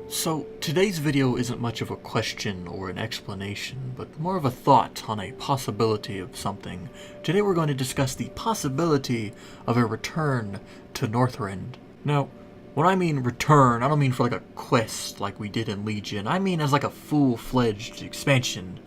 So, today's video isn't much of a question or an explanation, but more of a thought on a possibility of something. Today we're going to discuss the possibility of a return to Northrend. Now, when I mean return, I don't mean for like a quest like we did in Legion. I mean as like a full-fledged expansion.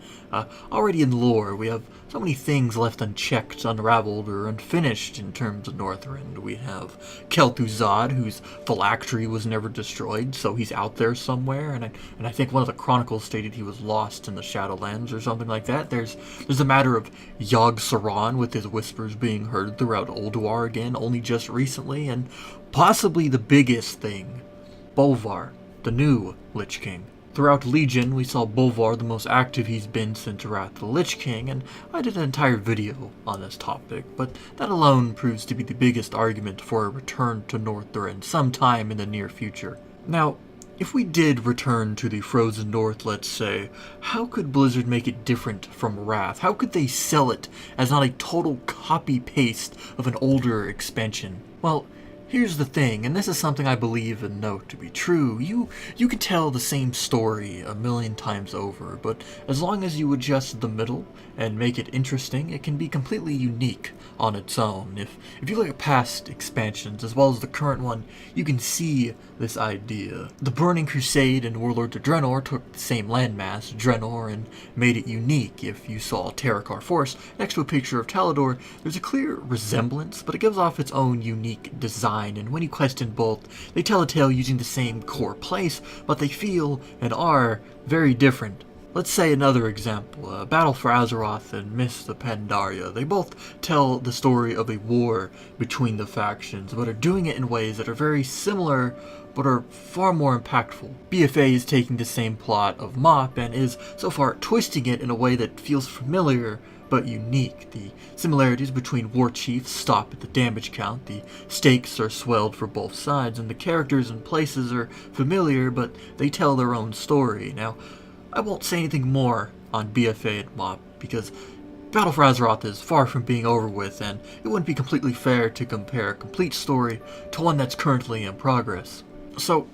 Already in lore, we have so many things left unchecked, unraveled, or unfinished in terms of Northrend. We have kel'thuzad, whose phylactery was never destroyed, so he's out there somewhere, and I think one of the chronicles stated he was lost in the Shadowlands or something like that. There's the matter of yogg-saron, with his whispers being heard throughout Ulduar again, only just recently, and possibly the biggest thing, Bolvar, the new Lich King. Throughout Legion, we saw Bolvar the most active he's been since Wrath of the Lich King, and I did an entire video on this topic, but that alone proves to be the biggest argument for a return to Northrend sometime in the near future. Now, if we did return to the Frozen North, let's say, how could Blizzard make it different from Wrath? How could they sell it as not a total copy-paste of an older expansion? Well, here's the thing, and this is something I believe and know to be true. You could tell the same story a million times over, but as long as you adjust the middle and make it interesting, it can be completely unique on its own. If you look at past expansions as well as the current one, you can see this idea. The Burning Crusade and Warlords of Draenor took the same landmass, Draenor, and made it unique. If you saw Terakar Force next to a picture of Talador, there's a clear resemblance, but it gives off its own unique design. And when you question both, they tell a tale using the same core place, but they feel and are very different. Let's say another example, Battle for Azeroth and Mists of Pandaria. They both tell the story of a war between the factions, but are doing it in ways that are very similar, but are far more impactful. BFA is taking the same plot of MoP and is, so far, twisting it in a way that feels familiar, but unique. The similarities between war chiefs stop at the damage count, the stakes are swelled for both sides, and the characters and places are familiar, but they tell their own story. Now, I won't say anything more on BFA and MoP, because Battle for Azeroth is far from being over with, and it wouldn't be completely fair to compare a complete story to one that's currently in progress. So,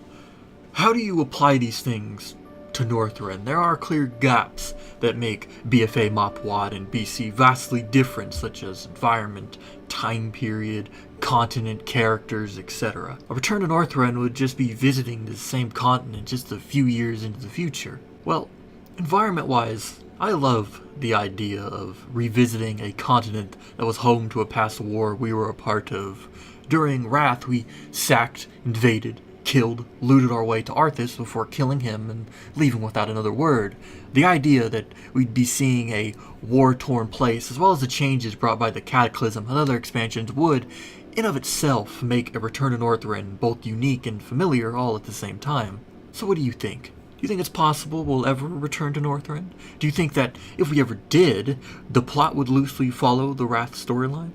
how do you apply these things to Northrend? There are clear gaps that make BFA, MoP, WoD, and BC vastly different, such as environment, time period, continent, characters, etc. A return to Northrend would just be visiting the same continent just a few years into the future. Well, environment-wise, I love the idea of revisiting a continent that was home to a past war we were a part of. During Wrath, we sacked, invaded, killed, looted our way to Arthas before killing him and leaving without another word. The idea that we'd be seeing a war-torn place, as well as the changes brought by the Cataclysm and other expansions, would, in of itself, make a return to Northrend both unique and familiar all at the same time. So what do you think? Do you think it's possible we'll ever return to Northrend? Do you think that if we ever did, the plot would loosely follow the Wrath storyline?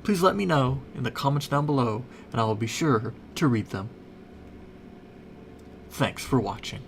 Please let me know in the comments down below, and I will be sure to read them. Thanks for watching.